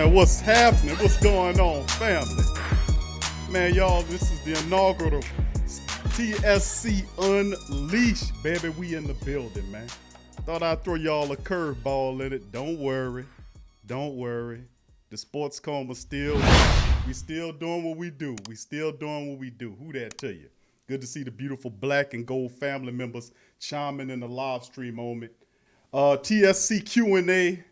Man, what's happening? What's going on, family? Man, y'all, this is the inaugural TSC Unleashed, baby. We in the building, man. Thought I'd throw y'all a curveball in it. Don't worry. Don't worry. The sports coma we still doing what we do. We still doing what we do. Who that to you? Good to see the beautiful black and gold family members chiming in the live stream on it. TSC Q&A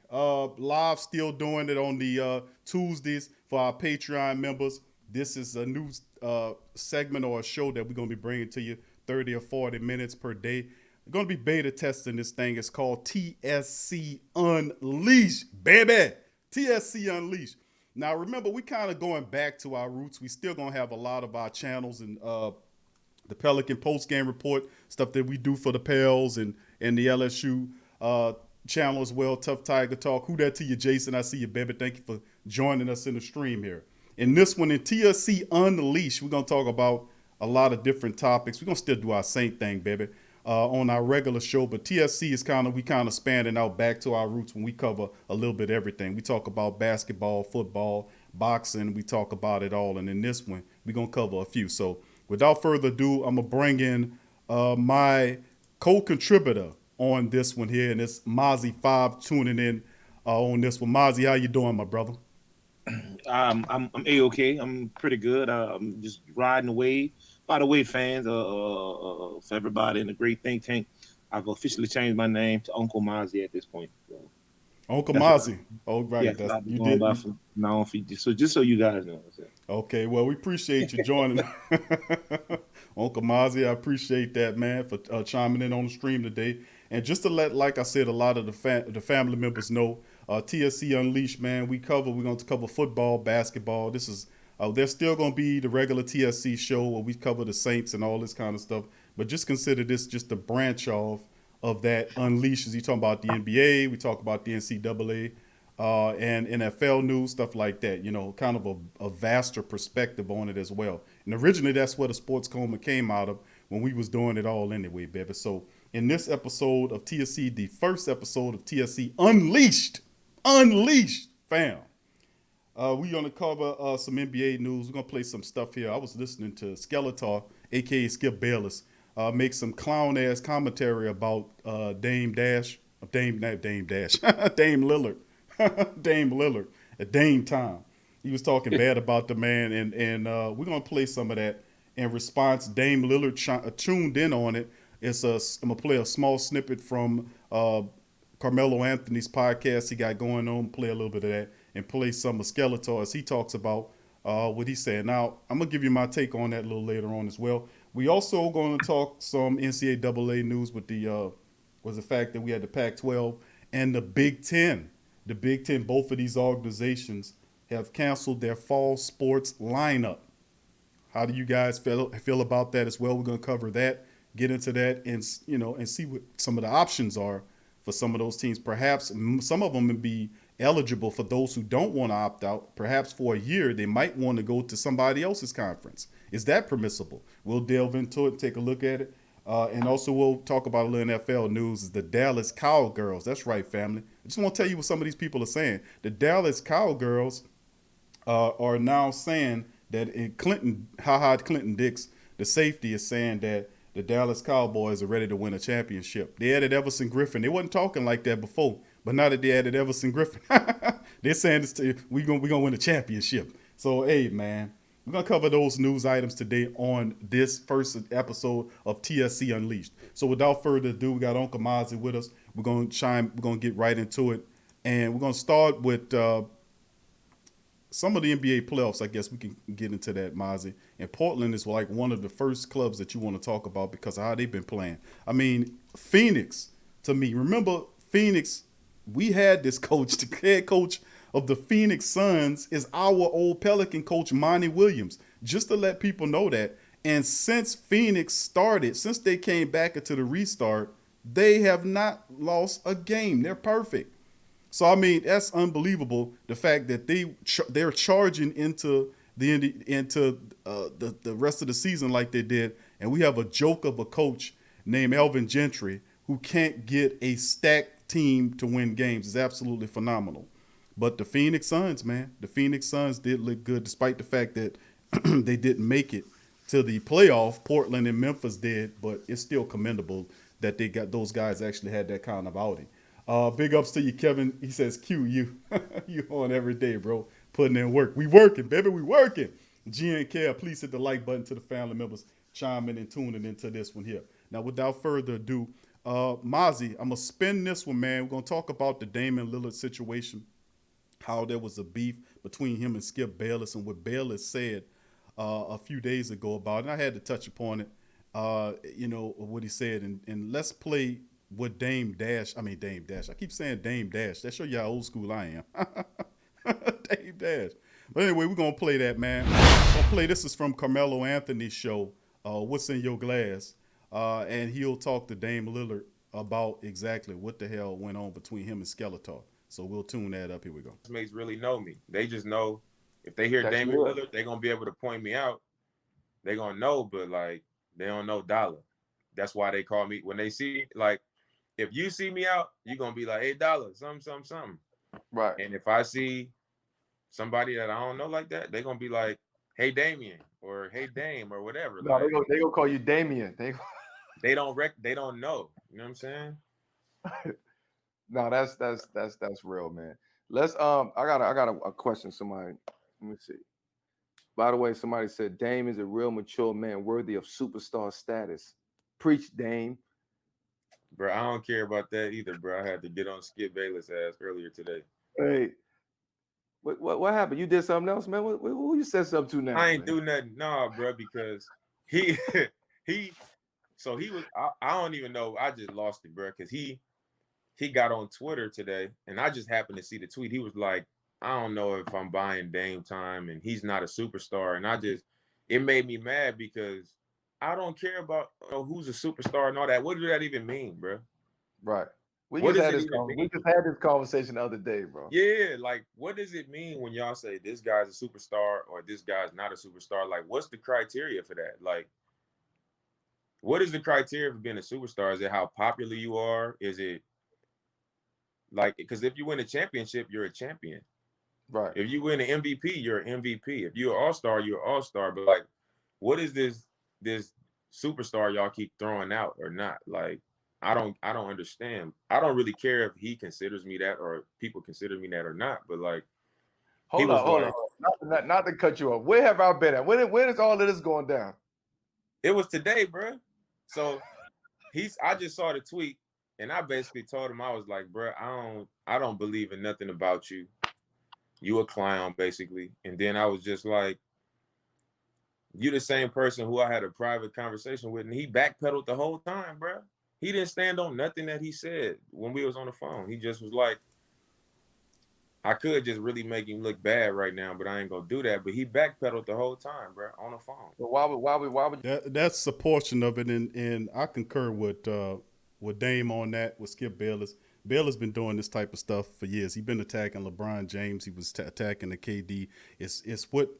live, still doing it on the Tuesdays for our Patreon members. This is a new segment or a show that we're going to be bringing to you 30 or 40 minutes per day. We're going to be beta testing this thing. It's called TSC Unleashed, baby. TSC Unleashed. Now, remember, we kind of going back to our roots. We still going to have a lot of our channels and the Pelican post-game report, stuff that we do for the Pels and the LSU channel as well, Tough Tiger Talk. Who that to you, Jason? I see you, baby. Thank you for joining us in the stream here. In this one, in TSC Unleashed, we're going to talk about a lot of different topics. We're going to still do our same thing, baby, on our regular show. But TSC is we kind of spanning out back to our roots when we cover a little bit of everything. We talk about basketball, football, boxing. We talk about it all. And in this one, we're going to cover a few. So without further ado, I'm going to bring in my co-contributor on this one here, and it's Mozzie 5 tuning in on this one. Mozzie, how you doing, my brother? I'm A-OK. I'm pretty good. I'm just riding the wave. By the way, fans, for everybody in the great think tank, I've officially changed my name to Uncle Mozzie at this point. So Uncle Mozzie. Oh, right. Yes, I'll be going by from now on. Just so you guys know. Okay, well, we appreciate you joining. Uncle Mozzie, I appreciate that, man, for chiming in on the stream today. And just to let, like I said, a lot of the family members know, TSC Unleashed, man, we're going to cover football, basketball. This is, there's still going to be the regular TSC show where we cover the Saints and all this kind of stuff. But just consider this just a branch of that Unleashed. You talking about the NBA, we talk about the NCAA, and NFL news, stuff like that. You know, kind of a vaster perspective on it as well. And originally, that's where the sports coma came out of when we was doing it all anyway, baby. So in this episode of TSC, the first episode of TSC Unleashed, fam. We're going to cover some NBA news. We're going to play some stuff here. I was listening to Skeletor, a.k.a. Skip Bayless, make some clown-ass commentary about Dame Lillard. Dame Lillard at Dame time. He was talking bad about the man, and we're going to play some of that. In response, Dame Lillard tuned in on it. I'm going to play a small snippet from Carmelo Anthony's podcast he got going on, play a little bit of that, and play some of Skeletor as he talks about what he's saying. Now, I'm going to give you my take on that a little later on as well. We also going to talk some NCAA news with the fact that we had the Pac-12 and the Big Ten. The Big Ten, both of these organizations have canceled their fall sports lineup. How do you guys feel about that as well? We're going to cover that, get into that, and see what some of the options are for some of those teams. Perhaps some of them would be eligible for those who don't want to opt out. Perhaps for a year, they might want to go to somebody else's conference. Is that permissible? We'll delve into it, take a look at it. And also we'll talk about a little NFL news, is the Dallas Cowgirls. That's right, family. I just want to tell you what some of these people are saying. The Dallas Cowgirls are now saying that Clinton Dix, the safety, is saying that the Dallas Cowboys are ready to win a championship. They added Everson Griffin. They wasn't talking like that before, but now that they added Everson Griffin, they're saying we're gonna win a championship. So, hey, man, we're going to cover those news items today on this first episode of TSC Unleashed. So without further ado, we got Uncle Mozzie with us. We're going to get right into it. And we're going to start with some of the NBA playoffs. I guess we can get into that, Mozzie. And Portland is like one of the first clubs that you want to talk about because of how they've been playing. I mean, Phoenix, to me, remember Phoenix, we had this coach, the head coach of the Phoenix Suns is our old Pelican coach, Monty Williams, just to let people know that. And since Phoenix started, since they came back into the restart, they have not lost a game. They're perfect. So, I mean, that's unbelievable, the fact that they're charging into the rest of the season like they did. And we have a joke of a coach named Elvin Gentry who can't get a stacked team to win games. It's absolutely phenomenal. But the Phoenix Suns, man, the Phoenix Suns did look good despite the fact that they didn't make it to the playoff. Portland and Memphis did, but it's still commendable that they got those guys actually had that kind of outing. Big ups to you, Kevin. He says, "Q, you you on every day, bro. Putting in work. We working, baby. We working." GNK, please hit the like button to the family members chiming and tuning into this one here. Now, without further ado, Mozzie, I'm gonna spin this one, man. We're gonna talk about the Damian Lillard situation, how there was a beef between him and Skip Bayless, and what Bayless said a few days ago about it. And I had to touch upon it, what he said. And let's play what Dame Dash. I keep saying Dame Dash. That show you how old school I am. Dame Dash. But anyway, we're going to play that, man. This is from Carmelo Anthony's show, What's in Your Glass. And he'll talk to Dame Lillard about exactly what the hell went on between him and Skeletor. So we'll tune that up. Here we go. Mates really know me. They just know if they hear Damian Lillard, they're going to be able to point me out. They're going to know, but, like, they don't know Dollar. That's why they call me. When they see, like, if you see me out, you're going to be like, hey, Dollar, something. Right. And if I see somebody that I don't know like that, they're going to be like, hey, Damien, or hey, Dame, or whatever. No, like, they gonna call you Damien. They don't know. You know what I'm saying? No, that's real, man. Let's I got a question. Somebody, let me see. By the way, somebody said Dame is a real mature man worthy of superstar status. Preach, Dame. Bro, I don't care about that either, bro. I had to get on Skip Bayless' ass earlier today. Hey, what happened? You did something else, man? Who you said something to now? I ain't do nothing, nah, bro, because he was. I don't even know. I just lost it, bro, because he got on Twitter today, and I just happened to see the tweet. He was like, I don't know if I'm buying Dame time, and he's not a superstar, and it made me mad because I don't care about who's a superstar and all that. What does that even mean, bro? Right. We just had this conversation the other day, bro. Yeah, like, what does it mean when y'all say this guy's a superstar or this guy's not a superstar? Like, what's the criteria for that? Like, what is the criteria for being a superstar? Is it how popular you are? Is it like, because if you win a championship, you're a champion. Right. If you win an MVP, you're an MVP. If you're an all-star, you're an all-star. But, like, what is this superstar y'all keep throwing out or not? Like, I don't understand. I don't really care if he considers me that or people consider me that or not. But, like, hold on. Not to cut you off. Where have I been at? When is all of this going down? It was today, bro. So I just saw the tweet, and I basically told him, I was like, bro, I don't believe in nothing about you. You a clown, basically. And then I was just like, you the same person who I had a private conversation with, and he backpedaled the whole time, bro. He didn't stand on nothing that he said when we was on the phone. He just was like, I could just really make him look bad right now, but I ain't gonna do that. But he backpedaled the whole time, bro, on the phone. But why would That's a portion of it, and I concur with Dame on that, with Skip Bayless. Bayless been doing this type of stuff for years. He's been attacking LeBron James. He was attacking the KD. It's what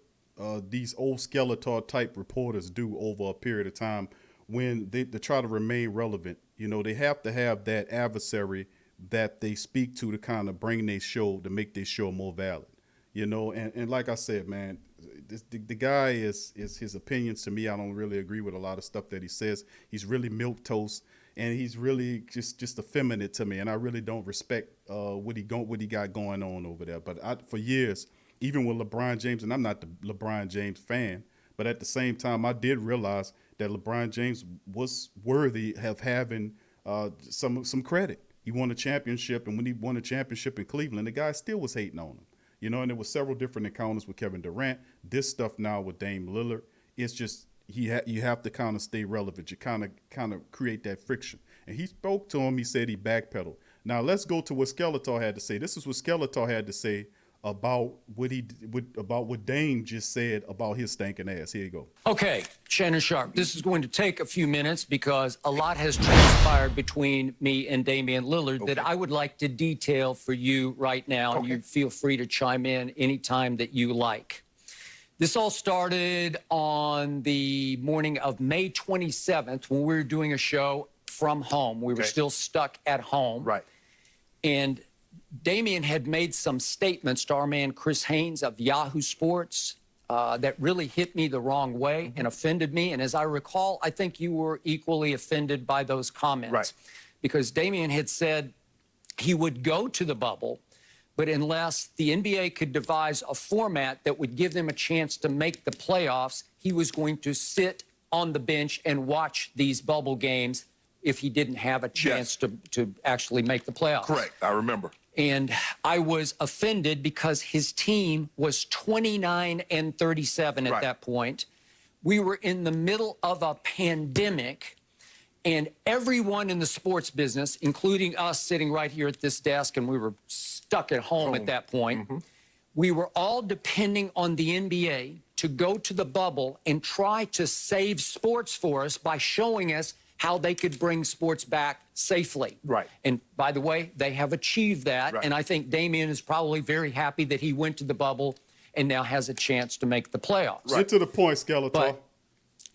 these old Skeletor type reporters do over a period of time when they try to remain relevant. You know, they have to have that adversary that they speak to kind of bring their show, to make their show more valid. You know, and like I said, man, the guy is his opinions, to me, I don't really agree with a lot of stuff that he says. He's really milquetoast, and he's really just effeminate to me, and I really don't respect what he got going on over there. But for years, even with LeBron James, and I'm not the LeBron James fan, but at the same time, I did realize that LeBron James was worthy of having some credit. He won a championship, and when he won a championship in Cleveland, the guy still was hating on him. You know, and there was several different encounters with Kevin Durant. This stuff now with Dame Lillard, it's just you have to kind of stay relevant. You kind of create that friction. And he spoke to him. He said he backpedaled. Now let's go to what Skeletor had to say. This is what Skeletor had to say about what Dame just said about his stinking ass. Here you go. Okay, Shannon Sharp, this is going to take a few minutes because a lot has transpired between me and Damian Lillard that I would like to detail for you right now. And you feel free to chime in anytime that you like. This all started on the morning of May 27th when we were doing a show from home. We were still stuck at home. Right. And Damian had made some statements to our man Chris Haynes of Yahoo Sports that really hit me the wrong way and offended me. And as I recall, I think you were equally offended by those comments. Right. Because Damian had said he would go to the bubble, but unless the NBA could devise a format that would give them a chance to make the playoffs, he was going to sit on the bench and watch these bubble games if he didn't have a chance to actually make the playoffs. Correct. I remember. And I was offended because his team was 29-37 at Right. that point. We were in the middle of a pandemic, and everyone in the sports business, including us sitting right here at this desk, and we were stuck at home at that point, we were all depending on the NBA to go to the bubble and try to save sports for us by showing us how they could bring sports back safely. Right. And by the way, they have achieved that. Right. And I think Damian is probably very happy that he went to the bubble and now has a chance to make the playoffs. Get to the point, Skeletor. But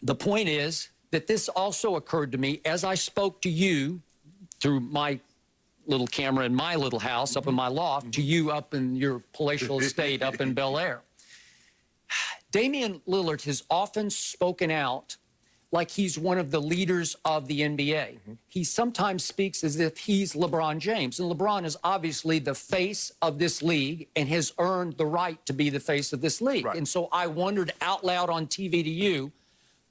the point is that this also occurred to me as I spoke to you through my little camera in my little house up in my loft to you up in your palatial estate up in Bel Air. Damian Lillard has often spoken out like he's one of the leaders of the NBA. He sometimes speaks as if he's LeBron James. And LeBron is obviously the face of this league and has earned the right to be the face of this league. Right. And so I wondered out loud on TV to you,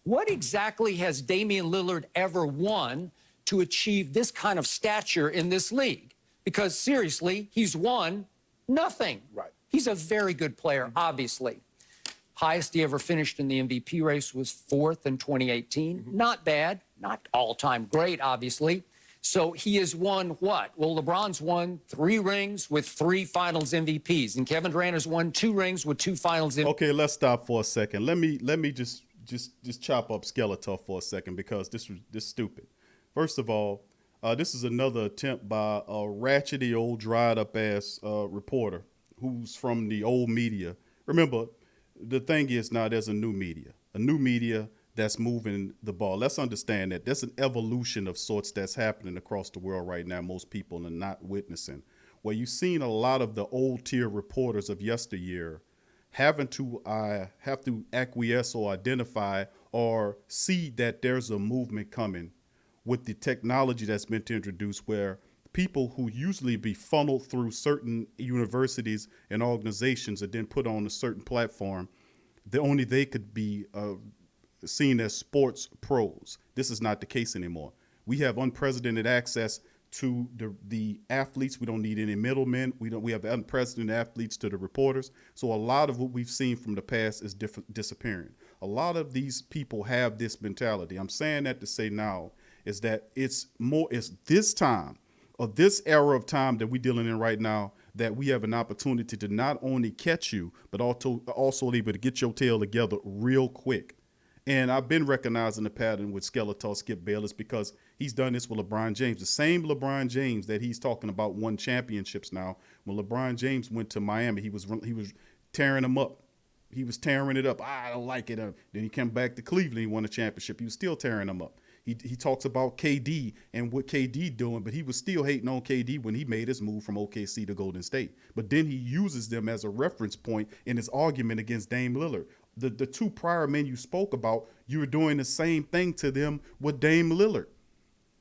what exactly has Damian Lillard ever won to achieve this kind of stature in this league? Because seriously, he's won nothing. Right. He's a very good player, obviously. Highest he ever finished in the MVP race was 4th in 2018. Not bad, not all-time great, obviously. So he has won what? Well, LeBron's won 3 rings with 3 Finals MVPs, and Kevin Durant has won 2 rings with 2 Finals MVPs. Okay, let's stop for a second. Let me just chop up Skeletor for a second because this is stupid. First of all, this is another attempt by a ratchety old dried up ass reporter who's from the old media. Remember, the thing is now there's a new media that's moving the ball. Let's understand that there's an evolution of sorts that's happening across the world right now. Most people are not witnessing. Where you've seen a lot of the old tier reporters of yesteryear having to have to acquiesce or identify or see that there's a movement coming with the technology that's been introduced where people who usually be funneled through certain universities and organizations and then put on a certain platform, only they could be seen as sports pros. This is not the case anymore. We have unprecedented access to the athletes. We don't need any middlemen. We have unprecedented athletes to the reporters. So a lot of what we've seen from the past is disappearing. A lot of these people have this mentality. I'm saying that to say now is that it's this time, or this era of time that we're dealing in right now, that we have an opportunity to not only catch you, but also able to get your tail together real quick. And I've been recognizing the pattern with Skeletor Skip Bayless because he's done this with LeBron James. The same LeBron James that he's talking about won championships now. When LeBron James went to Miami, he was tearing them up. He was tearing it up. I don't like it. Then he came back to Cleveland. He won a championship. He was still tearing them up. He talks about KD and what KD doing, but he was still hating on KD when he made his move from OKC to Golden State. But then he uses them as a reference point in his argument against Dame Lillard. The 2 prior men you spoke about, you were doing the same thing to them with Dame Lillard.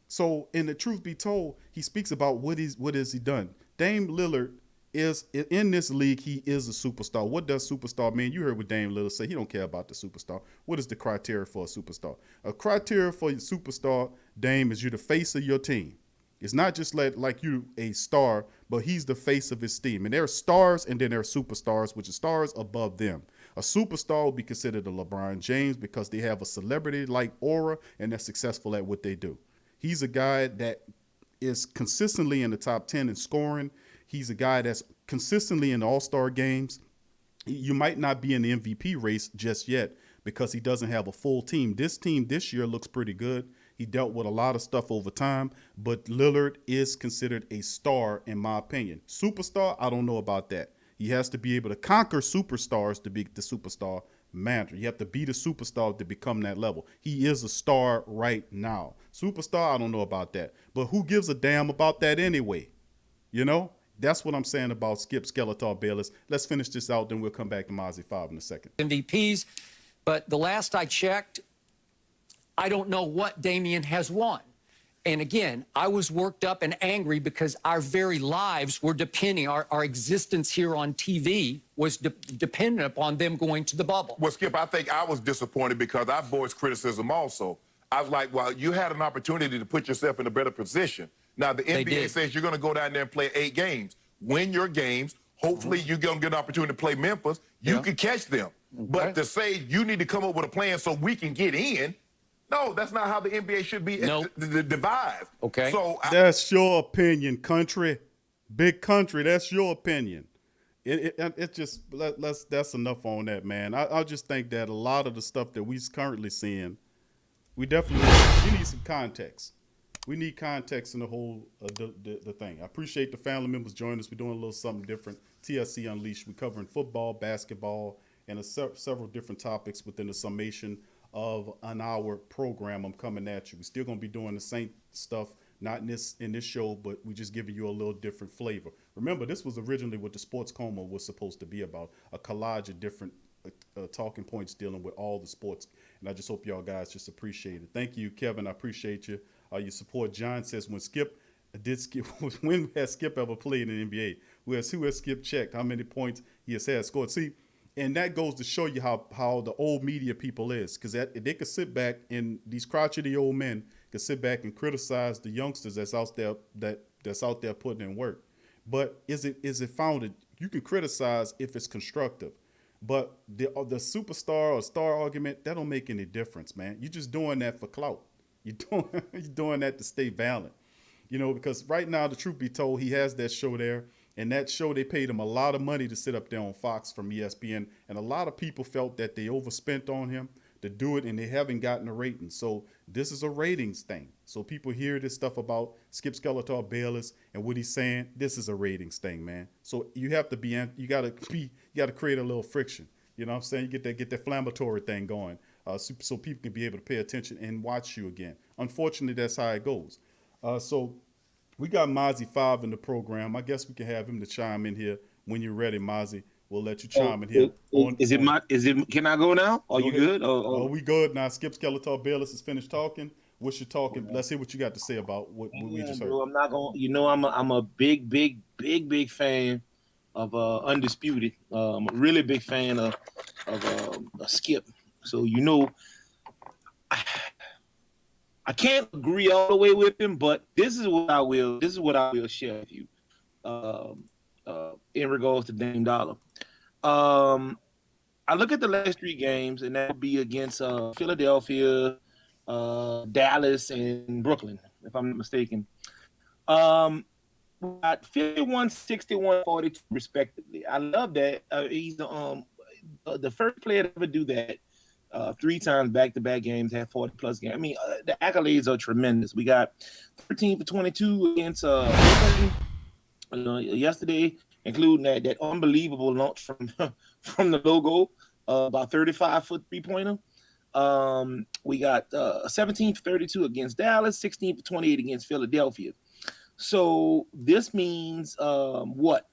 So, and the truth be told, he speaks about what has he done. Dame Lillard is in this league. He is a superstar. What does superstar mean? You heard what Dame Lillard say. He don't care about the superstar. What is the criteria for a superstar? A criteria for a superstar, Dame, is you're the face of your team. It's not just like you a star, but he's the face of his team. And there are stars and then there are superstars, which are stars above them. A superstar will be considered a LeBron James because they have a celebrity-like aura and they're successful at what they do. He's a guy that is consistently in the top 10 in scoring. He's a guy that's consistently in the All-Star games. You might not be in the MVP race just yet because he doesn't have a full team. This team this year looks pretty good. He dealt with a lot of stuff over time, but Lillard is considered a star in my opinion. Superstar, I don't know about that. He has to be able to conquer superstars to be the superstar manager. You have to be the superstar to become that level. He is a star right now. Superstar, I don't know about that. But who gives a damn about that anyway? You know? That's what I'm saying about Skip Skeletor-Bayless. Let's finish this out, then we'll come back to Mozzie 5 in a second. MVPs, but the last I checked, I don't know what Damian has won. And again, I was worked up and angry because our very lives were depending, our existence here on TV was dependent upon them going to the bubble. Well, Skip, I think I was disappointed because I voiced criticism also. I was like, well, you had an opportunity to put yourself in a better position. Now, the NBA says you're going to go down there and play 8 games. Win your games. Hopefully, you're going to get an opportunity to play Memphis. You can catch them. Okay. But to say you need to come up with a plan so we can get in, no, that's not how the NBA should be devised. Okay. So that's your opinion, country. Big country, that's your opinion. It just, that's enough on that, man. I just think that a lot of the stuff that we're currently seeing, we definitely need some context. We need context in the whole the thing. I appreciate the family members joining us. We're doing a little something different. TSC Unleashed. We're covering football, basketball, and several different topics within the summation of an hour program. I'm coming at you. We're still going to be doing the same stuff, not in this show, but we're just giving you a little different flavor. Remember, this was originally what the Sports Coma was supposed to be about, a collage of different talking points dealing with all the sports. And I just hope y'all guys just appreciate it. Thank you, Kevin. I appreciate you. Your support. John says, when has Skip ever played in the NBA? Who has Skip checked? How many points he has had scored? See, and that goes to show you how the old media people is, because they could sit back, and these crotchety old men could sit back and criticize the youngsters that's out there putting in work. But is it founded? You can criticize if it's constructive, but the superstar or star argument, that don't make any difference, man. You're just doing that for clout. You're doing that to stay valid, because right now, the truth be told, he has that show there. And that show, they paid him a lot of money to sit up there on Fox from ESPN. And a lot of people felt that they overspent on him to do it, and they haven't gotten a rating. So this is a ratings thing. So people hear this stuff about Skip Skeletor-Bayless and what he's saying. This is a ratings thing, man. So you have to you got to create a little friction. You know what I'm saying? You get that inflammatory thing going, so people can be able to pay attention and watch you again. Unfortunately, that's how it goes. So we got Mozzie 5 in the program. I guess we can have him to chime in here when you're ready, Mozzie. We'll let you chime in here. Can I go now? Are you good? We good now. Skip Skeletor-Bayless is finished talking. What's your talking? Let's hear what you got to say about what we just heard. Bro, I'm not going. I'm a big fan of Undisputed. I'm a really big fan of Skip. So I can't agree all the way with him, but this is what I will share with you in regards to Dame Dollar. I look at the last 3 games, and that would be against Philadelphia, Dallas, and Brooklyn, if I'm not mistaken. We got 51, 61, 42 respectively. I love that. He's the first player to ever do that. 3 times back-to-back games, had 40-plus games. I mean, the accolades are tremendous. We got 13 for 22 against yesterday, including that unbelievable launch from the logo, about 35-foot three-pointer. We got 17 for 32 against Dallas, 16 for 28 against Philadelphia. So this means what?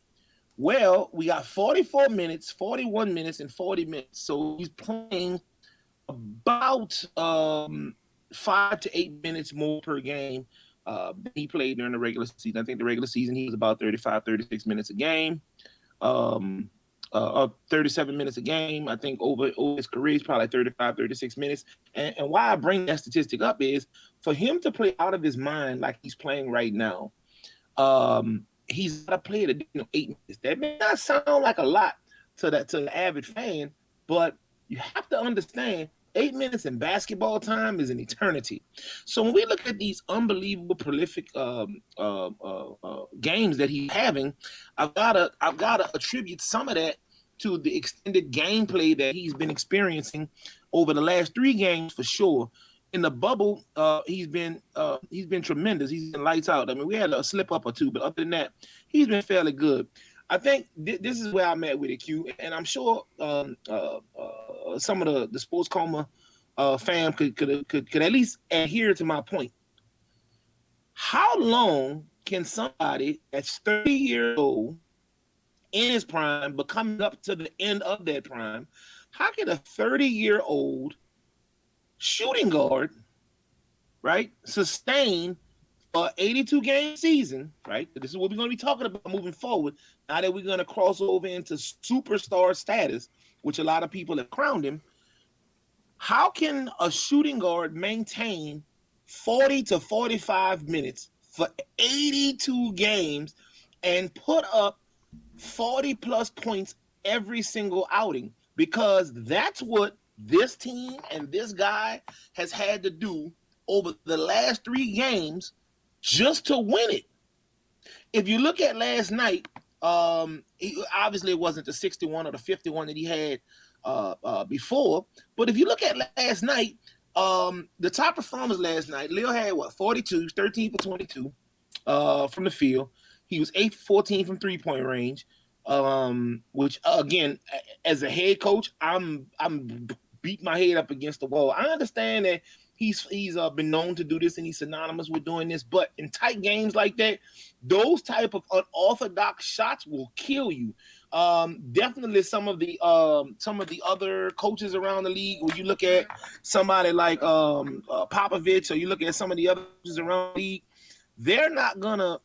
Well, we got 44 minutes, 41 minutes, and 40 minutes. So he's playing about 5 to 8 minutes more per game than he played during the regular season. I think the regular season he was about 35, 36 minutes a game, 37 minutes a game. I think over his career, he's probably 35, 36 minutes. And why I bring that statistic up is for him to play out of his mind like he's playing right now. He's got to play at 8 minutes. That may not sound like a lot to the avid fan, but you have to understand 8 minutes in basketball time is an eternity. So when we look at these unbelievable prolific games that he's having, I've gotta attribute some of that to the extended gameplay that he's been experiencing over the last 3 games for sure. In the bubble, he's been tremendous. He's been lights out. I mean, we had a slip up or 2, but other than that, he's been fairly good. I think this is where I'm at with it, Q, and I'm sure some of the Sports Coma fam could at least adhere to my point. How long can somebody that's 30 years old in his prime, but coming up to the end of that prime, how can a 30-year-old shooting guard, right, sustain a 82-game season, right? This is what we're going to be talking about moving forward. Now that we're going to cross over into superstar status, which a lot of people have crowned him, how can a shooting guard maintain 40 to 45 minutes for 82 games and put up 40 plus points every single outing? Because that's what this team and this guy has had to do over the last 3 games just to win it. If you look at last night, obviously it wasn't the 61 or the 51 that he had before, but if you look at last night, the top performers last night, Lil had 42, 13 for 22 from the field. He was 8 for 14 from 3-point range, which again, as a head coach, I'm beat my head up against the wall. I understand that he's been known to do this and he's synonymous with doing this, but in tight games like that, those type of unorthodox shots will kill you. Definitely some of the other coaches around the league, when you look at somebody like Popovich, or you look at some of the other coaches around the league, they're not gonna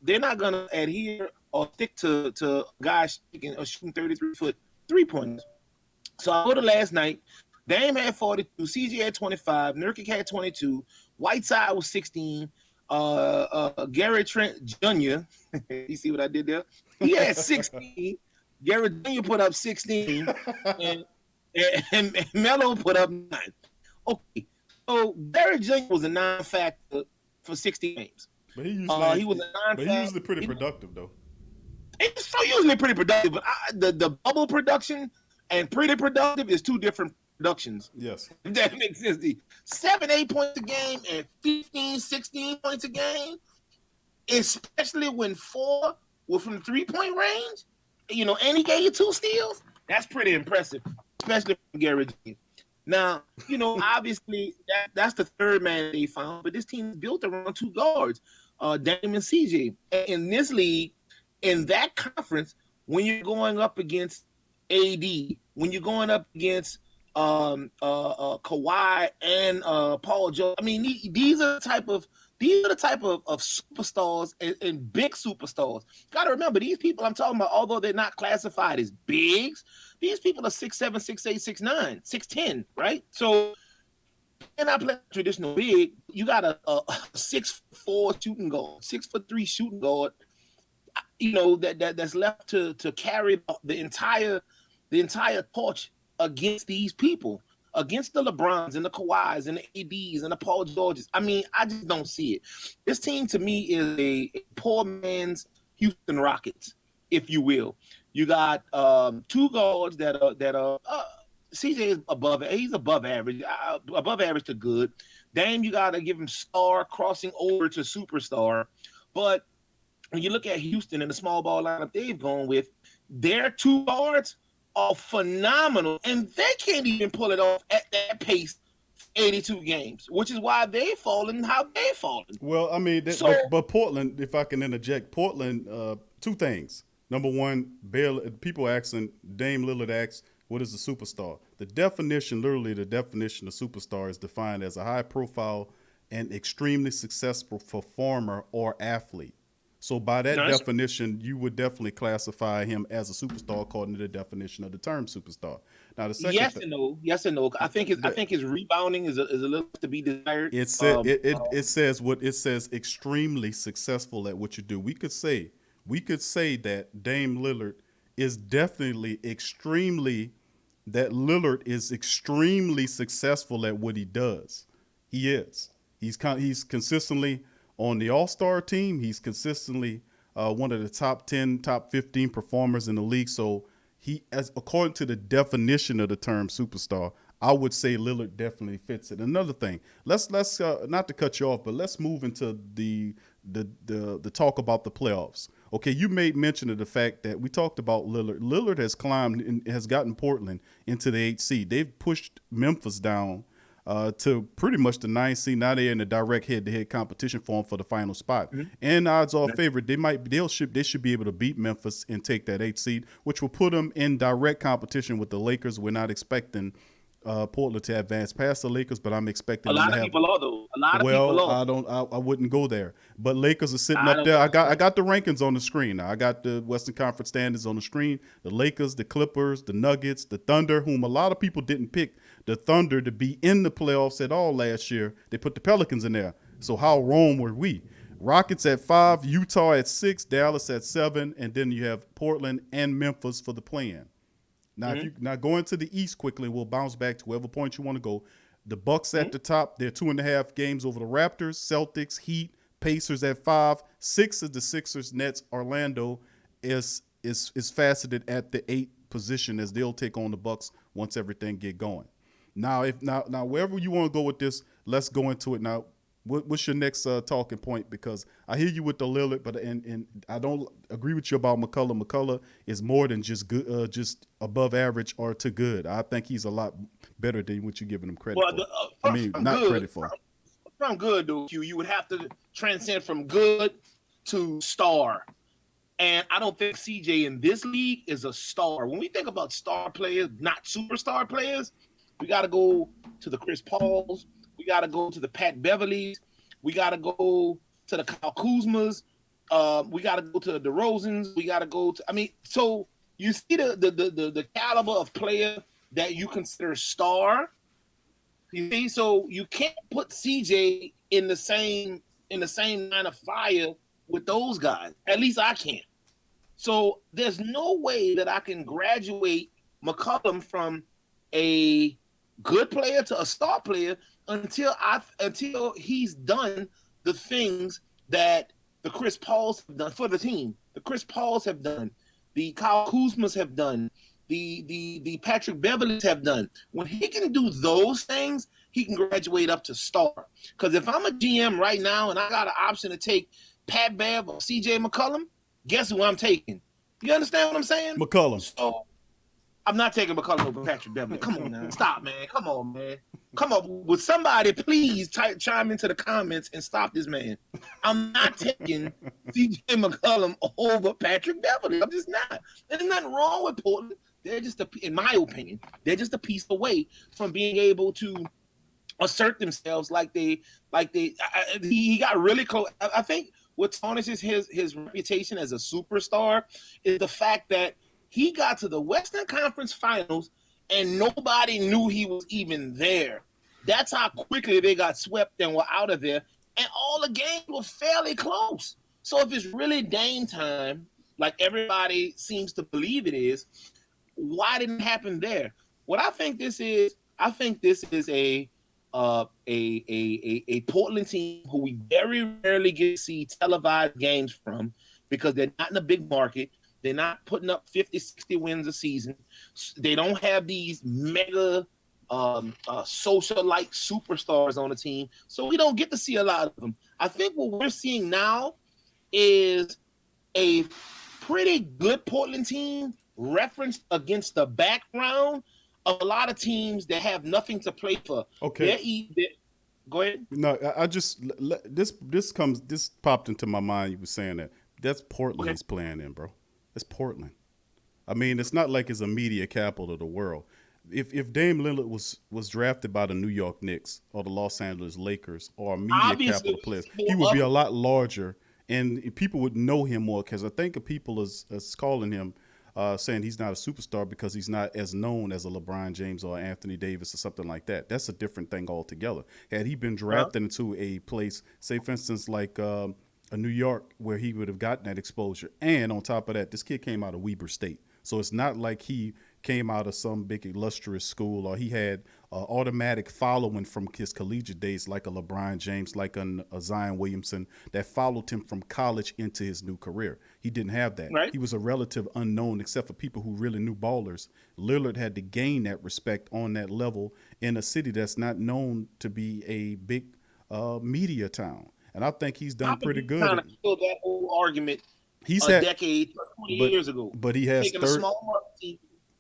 adhere or stick to guys shooting 33-foot 3-pointers. So I go to last night. Dame had 42, CJ had 25, Nurkic had 22, Whiteside was 16, Gary Trent Jr., you see what I did there? He had 16, Gary Jr. put up 16, and Melo put up 9. Okay, so Gary Jr. was a non-factor for 60 games. But he usually, he was a non-factor. But he usually pretty productive, though. It's so usually pretty productive, but the bubble production and pretty productive is 2 different productions. Yes. If that makes sense. 7-8 points a game and 15, 16 points a game, especially when 4 were from the 3-point range, and he gave you 2 steals, that's pretty impressive, especially from Gary Jr. Now, obviously that's the third man they found, but this team is built around 2 guards, Dame and CJ. In this league, in that conference, when you're going up against AD, when you're going up against Kawhi and Paul George, I mean, these are the type of superstars and big superstars. Got to remember, these people I'm talking about, although they're not classified as bigs, these people are 6'7", 6'8", 6'9", 6'10", right? So you're not playing traditional big. You got a 6'4" shooting guard, 6'3" shooting guard, that's left to carry the entire torch against these people, against the LeBrons and the Kawhis and the ADs and the Paul Georges. I mean, I just don't see it. This team to me is a poor man's Houston Rockets, if you will. You got 2 guards that are CJ is above it. He's above average to good. Dame, you got to give him star crossing over to superstar. But when you look at Houston and the small ball lineup they've gone with, their 2 guards are phenomenal, and they can't even pull it off at that pace 82 games, which is why they've fallen how they've fallen. Well, I mean, but Portland, if I can interject, Portland, 2 things. Number one, people asking, Dame Lillard asks, what is a superstar? Literally the definition of superstar is defined as a high-profile and extremely successful performer or athlete. So by that definition, you would definitely classify him as a superstar according to the definition of the term superstar. Now, the second yes and no. I think his rebounding is a little to be desired. It says extremely successful at what you do. We could say that Dame Lillard is extremely successful at what he does. He is. He's consistently on the All-Star team. He's consistently one of the top 10, top 15 performers in the league. So according to the definition of the term superstar, I would say Lillard definitely fits it. Another thing, let's not to cut you off, but let's move into the talk about the playoffs. Okay, you made mention of the fact that we talked about Lillard. Lillard has climbed and has gotten Portland into the 8th seed. They've pushed Memphis down to pretty much the 9th seed. Now they're in the direct head-to-head competition for them for the final spot. Mhm. And odds are favorite. They should be able to beat Memphis and take that 8th seed, which will put them in direct competition with the Lakers. We're not expecting Portland to advance past the Lakers, but I'm expecting A them lot to of have. people are though. A lot of people are. I wouldn't go there. But Lakers are sitting I up don't there. know. I got the rankings on the screen. Now I got the Western Conference standings on the screen. The Lakers, the Clippers, the Nuggets, the Thunder, whom a lot of people didn't pick the Thunder to be in the playoffs at all last year. They put the Pelicans in there. So how wrong were we? Rockets at 5, Utah at 6, Dallas at 7, and then you have Portland and Memphis for the play-in. Now, if you now going to the East quickly, we'll bounce back to whatever point you want to go. The Bucks at the top, they're 2.5 games over the Raptors, Celtics, Heat, Pacers at 5. 6 is the Sixers, Nets. Orlando is faceted at the 8th position as they'll take on the Bucks once everything get going. Now, now wherever you want to go with this, let's go into it now. What's your next talking point? Because I hear you with the Lillard, but and I don't agree with you about McCullough. McCullough is more than just good, just above average or too good. I think he's a lot better than what you're giving him credit for. I mean, not credit for. From good, though, Q, you would have to transcend from good to star. And I don't think CJ in this league is a star. When we think about star players, not superstar players, we got to go to the Chris Pauls. We got to go to the Pat Beverleys. We got to go to the Kyle Kuzmas. We got to go to the DeRozans. We got to go to, I mean, so you see the caliber of player that you consider star. You see, so you can't put CJ in the same line of fire with those guys. At least I can't. So there's no way that I can graduate McCollum from a good player to a star player until he's done the things that the Chris Pauls have done for the team. The Chris Pauls have done, the Kyle Kuzmas have done, the Patrick Beverleys have done. When he can do those things, he can graduate up to star. Because if I'm a GM right now and I got an option to take Pat Bev or CJ McCollum, guess who I'm taking? You understand what I'm saying? McCollum. So I'm not taking McCollum over Patrick Beverley. Come on now. Stop, man. Come on, man. Come on. Would somebody please chime into the comments and stop this man? I'm not taking CJ McCollum over Patrick Beverley. I'm just not. There's nothing wrong with Portland. They're just, in my opinion, they're just a piece away from being able to assert themselves he got really close. I think what tarnishes his reputation as a superstar is the fact that he got to the Western Conference Finals and nobody knew he was even there. That's how quickly they got swept and were out of there. And all the games were fairly close. So if it's really Dame time, like everybody seems to believe it is, why didn't it happen there? What I think this is a Portland team who we very rarely get to see televised games from because they're not in a big market. They're not putting up 50, 60 wins a season. They don't have these mega social-like superstars on the team, so we don't get to see a lot of them. I think what we're seeing now is a pretty good Portland team referenced against the background of a lot of teams that have nothing to play for. Okay. Go ahead. No, I just this popped into my mind. You were saying that's Portland he's playing in, bro. It's Portland. I mean, it's not like it's a media capital of the world. If Dame Lillard was drafted by the New York Knicks or the Los Angeles Lakers or a media capital players, he would be a lot larger and people would know him more because I think of people is calling him saying he's not a superstar because he's not as known as a LeBron James or Anthony Davis or something like that. That's a different thing altogether. Had he been drafted into a place, say, for instance, like a New York where he would have gotten that exposure. And on top of that, this kid came out of Weber State. So it's not like he came out of some big illustrious school or he had automatic following from his collegiate days like a LeBron James, like a Zion Williamson that followed him from college into his new career. He didn't have that. Right. He was a relative unknown except for people who really knew ballers. Lillard had to gain that respect on that level in a city that's not known to be a big media town. And I think he's done pretty good. Trying to kill that whole argument decade, 20 years ago. But he has taking a small team,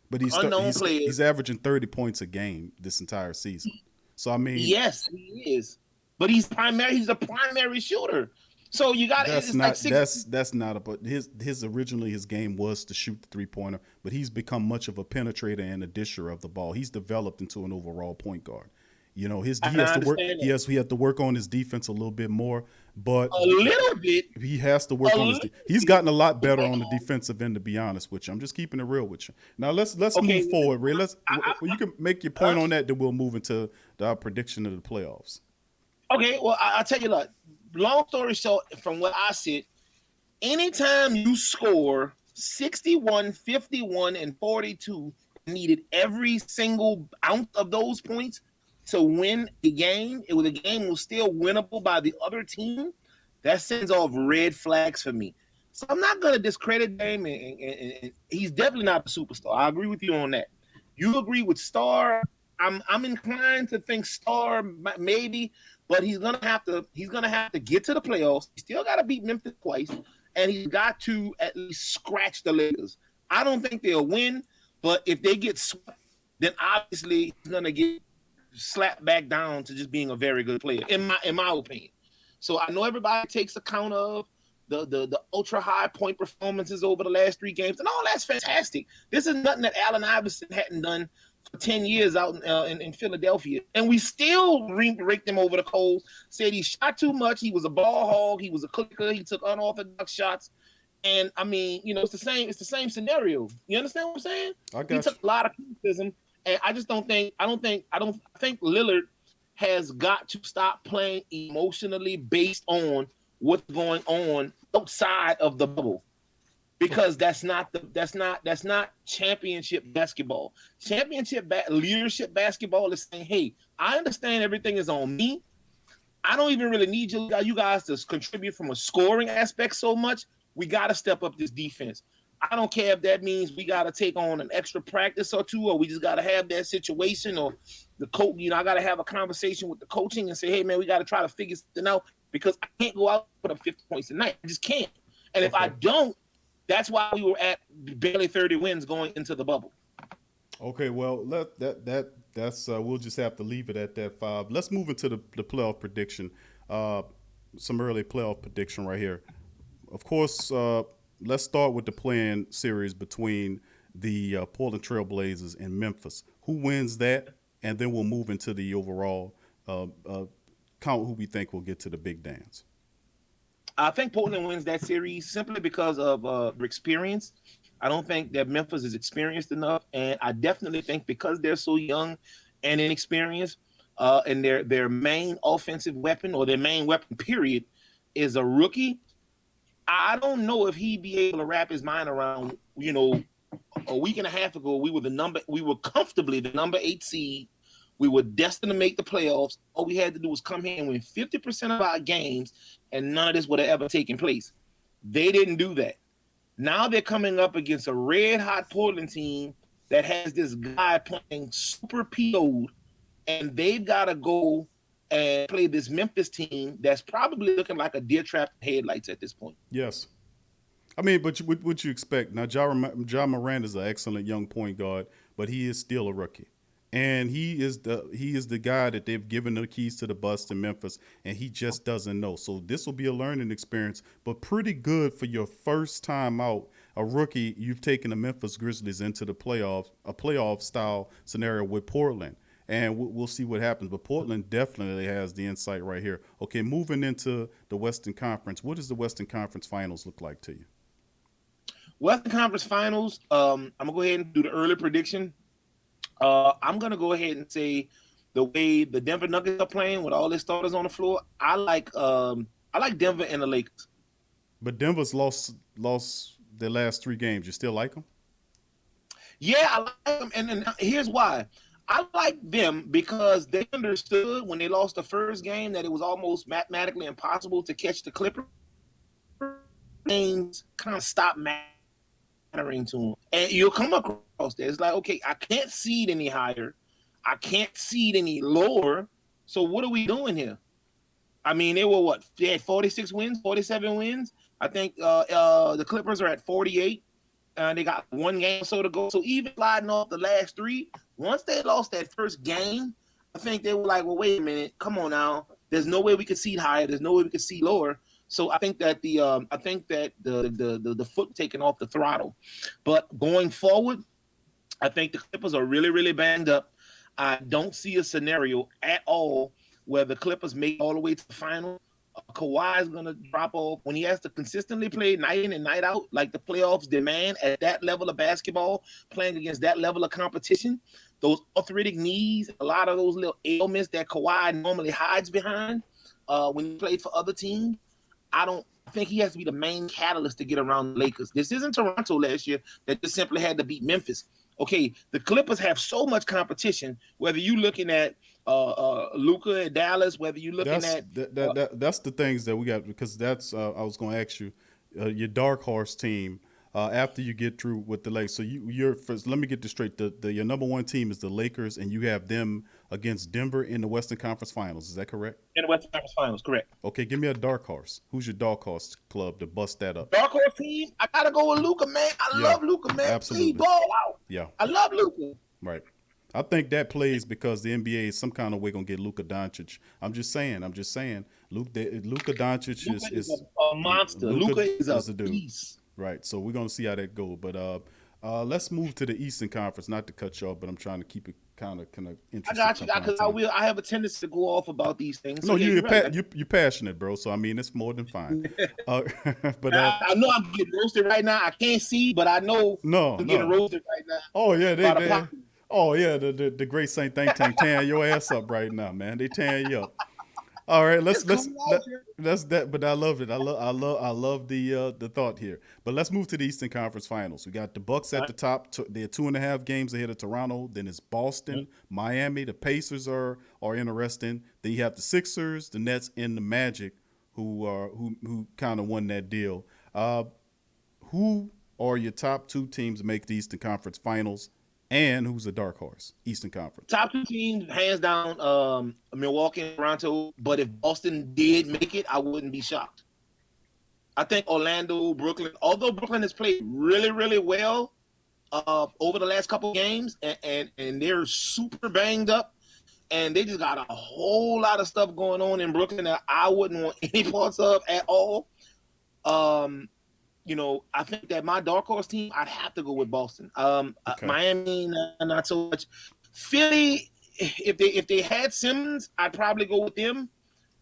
but he's averaging 30 points a game this entire season. So I mean, yes, he is, but he's primary. He's a primary shooter. So you got that's it's not like that's not a but his originally his game was to shoot the 3-pointer, but he's become much of a penetrator and a disher of the ball. He's developed into an overall point guard. You know, he I has to work. understand that. He has to work on his defense a little bit more, but A little bit. he has to work A on his. little He's gotten a lot better on the bit. defensive end. To be honest with you, I'm just keeping it real with you. Now let's Okay, move forward, Ray. You can make your point on that. Then we'll move into our prediction of the playoffs. Okay, well, I'll tell you what. Long story short, from what I said, anytime you score 61, 51, and 42, needed every single ounce of those points to win the game. The game was still winnable by the other team. That sends off red flags for me. So I'm not going to discredit Dame, and he's definitely not a superstar. I agree with you on that. You agree with Star. I'm inclined to think Star maybe, but he's gonna have to get to the playoffs. He still got to beat Memphis twice, and he's got to at least scratch the Lakers. I don't think they'll win, but if they get swept, then obviously he's gonna get slapped back down to just being a very good player, in my opinion. So I know everybody takes account of the ultra high point performances over the last 3 games, and all that's fantastic. This is nothing that Allen Iverson hadn't done for 10 years out in Philadelphia, and we still raked him over the coals. Said he shot too much. He was a ball hog. He was a clicker. He took unorthodox shots. And I mean, you know, it's the same scenario. You understand what I'm saying? He took a lot of criticism, and I think Lillard has got to stop playing emotionally based on what's going on outside of the bubble, because that's not championship basketball. Leadership basketball is saying, hey, I understand everything is on me. I don't even really need you guys to contribute from a scoring aspect so much. We got to step up this defense. I don't care if that means we got to take on an extra practice or two, or we just got to have that situation, or the coach, you know, I got to have a conversation with the coaching and say, hey, man, we got to try to figure something out, because I can't go out and put up 50 points a night. I just can't. And if I don't, that's why we were at barely 30 wins going into the bubble. Okay, well, that's we'll just have to leave it at that 5. Let's move into the playoff prediction. Some early playoff prediction right here. Of course, let's start with the play-in series between the Portland Trail Blazers and Memphis. Who wins that? And then we'll move into the overall count who we think will get to the big dance. I think Portland wins that series simply because of their experience. I don't think that Memphis is experienced enough, and I definitely think because they're so young and inexperienced, and their main offensive weapon, or their main weapon period, is a rookie. I don't know if he'd be able to wrap his mind around, you know, a week and a half ago, we were comfortably the number 8 seed. We were destined to make the playoffs. All we had to do was come here and win 50% of our games, and none of this would have ever taken place. They didn't do that. Now they're coming up against a red-hot Portland team that has this guy playing super PO'd, and they've got to go and play this Memphis team that's probably looking like a deer trapped headlights at this point. Yes. I mean, but what you expect? Now, Ja Morant is an excellent young point guard, but he is still a rookie. And he is the guy that they've given the keys to the bus in Memphis, and he just doesn't know. So this will be a learning experience, but pretty good for your first time out. A rookie, you've taken the Memphis Grizzlies into the playoffs, a playoff-style scenario with Portland. And we'll see what happens. But Portland definitely has the insight right here. Okay, moving into the Western Conference, what does the Western Conference Finals look like to you? Western Conference Finals, I'm going to go ahead and do the early prediction. I'm going to go ahead and say the way the Denver Nuggets are playing with all their starters on the floor, I like Denver and the Lakers. But Denver's lost their last 3 games. You still like them? Yeah, I like them. And here's why. I like them because they understood when they lost the first game that it was almost mathematically impossible to catch the Clippers. Things kind of stopped mattering to them. And you'll come across there. It's like, okay, I can't seed any higher. I can't seed any lower. So what are we doing here? I mean, they had 46 wins, 47 wins. I think the Clippers are at 48. They got 1 game or so to go. So even sliding off the last 3, once they lost that first game, I think they were like, well, wait a minute, come on now. There's no way we could seed higher. There's no way we could seed lower. So I think that the foot taken off the throttle. But going forward, I think the Clippers are really, really banged up. I don't see a scenario at all where the Clippers make all the way to the final. Kawhi is going to drop off when he has to consistently play night in and night out, like the playoffs demand at that level of basketball, playing against that level of competition. Those arthritic knees, a lot of those little ailments that Kawhi normally hides behind when he played for other teams. I don't think he has to be the main catalyst to get around the Lakers. This isn't Toronto last year that just simply had to beat Memphis. Okay, the Clippers have so much competition, whether you're looking at Luka at Dallas, whether you're looking that's the things that we got, because that's I was going to ask you your dark horse team after you get through with the Lakers. So you're first, let me get this straight. Your number one team is the Lakers, and you have them against Denver in the Western Conference Finals. Is that correct? In the Western Conference Finals, correct. Okay, give me a dark horse. Who's your dark horse club to bust that up? Dark horse team, I gotta go with Luka, man. I love Luka, man. Absolutely. He ball out. Yeah, I love Luka. right. I think that plays because the NBA is some kind of way gonna get Luka Doncic. I'm just saying. Luka Doncic is a monster. Luka is a dude. beast. Right. So we're gonna see how that goes. But let's move to the Eastern Conference. Not to cut you off, but I'm trying to keep it kind of interesting. I got you, because I have a tendency to go off about these things. No, So, you're passionate, bro. So I mean, it's more than fine. But I know I'm getting roasted right now. I can't see, but I know I'm getting roasted right now. Oh yeah, the great Saint Think Tank tearing your ass up right now, man. They tearing you up. All right, let's that. But I love it. I love the thought here. But let's move to the Eastern Conference Finals. We got the Bucks at the top. They're 2.5 games ahead of Toronto. Then it's Boston, Miami. The Pacers are interesting. Then you have the Sixers, the Nets, and the Magic, who kind of won that deal. Who are your top two teams to make the Eastern Conference Finals? And who's a dark horse? Eastern Conference. Top two teams, hands down, Milwaukee and Toronto. But if Boston did make it, I wouldn't be shocked. I think Orlando, Brooklyn, although Brooklyn has played really, really well over the last couple of games, and they're super banged up, and they just got a whole lot of stuff going on in Brooklyn that I wouldn't want any parts of at all. I think that my dark horse team, I'd have to go with Boston. Okay. Miami, not so much. Philly, if they had Simmons, I'd probably go with them.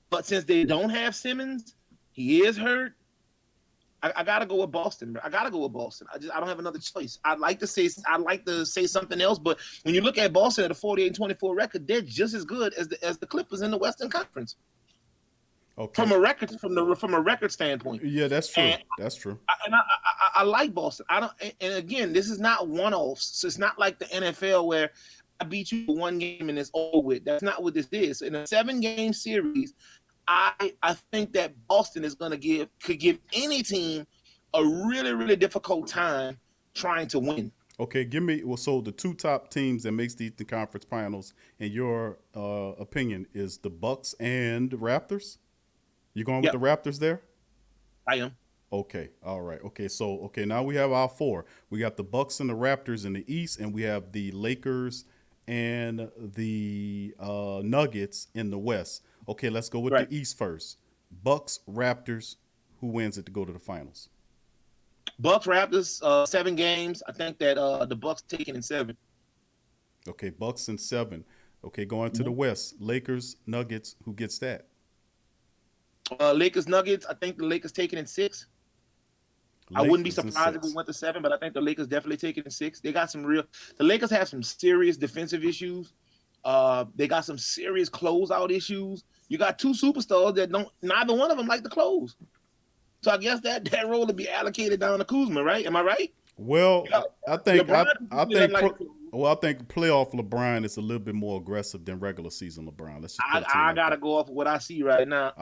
But since they don't have Simmons, he is hurt. I gotta go with Boston. I gotta go with Boston. I don't have another choice. I'd like to say something else, but when you look at Boston at a 48-24 record, they're just as good as the Clippers in the Western Conference. Okay. From a record standpoint. Yeah, that's true. That's true. I like Boston. And again, this is not one-offs. So it's not like the NFL where I beat you for one game and it's over with. That's not what this is. In a 7-game series, I think that Boston is going to could give any team a really, really difficult time trying to win. Okay, so the two top teams that makes the Eastern Conference Finals, in your opinion, is the Bucks and the Raptors? You going with the Raptors there? I am. Okay. All right. Okay. So, now we have our 4. We got the Bucks and the Raptors in the East, and we have the Lakers and the Nuggets in the West. Okay, let's go with the East first. Bucks, Raptors, who wins it to go to the finals? Bucks, Raptors, 7 games. I think that the Bucks taking in 7. Okay, Bucks in 7. Okay, going to the West. Lakers, Nuggets, who gets that? Lakers, Nuggets. I think the Lakers taking in 6. I wouldn't be surprised if we went to 7, but I think the Lakers definitely take it in 6. They got the Lakers have some serious defensive issues. They got some serious closeout issues. You got 2 superstars that neither one of them like to close. So I guess that role would be allocated down to Kuzma, right? Am I right? Well, I think playoff LeBron is a little bit more aggressive than regular season LeBron. Let's just I gotta go off of what I see right now.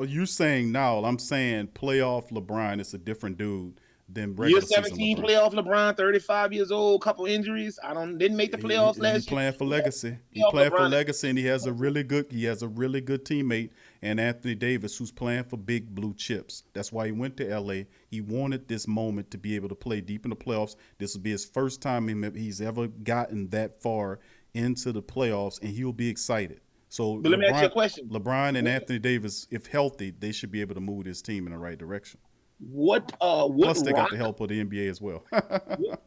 You're saying now. I'm saying playoff LeBron is a different dude than regular season LeBron. Year 17 playoff LeBron, 35 years old, couple injuries. Didn't make the playoffs last year. He's playing for legacy. He's playing for legacy, and he has a really good teammate, and Anthony Davis, who's playing for big blue chips. That's why he went to LA. He wanted this moment to be able to play deep in the playoffs. This will be his first time he's ever gotten that far into the playoffs, and he'll be excited. So But let me ask you a question. LeBron and Anthony Davis, if healthy, they should be able to move this team in the right direction. What Plus, they got rock? the help of the NBA as well.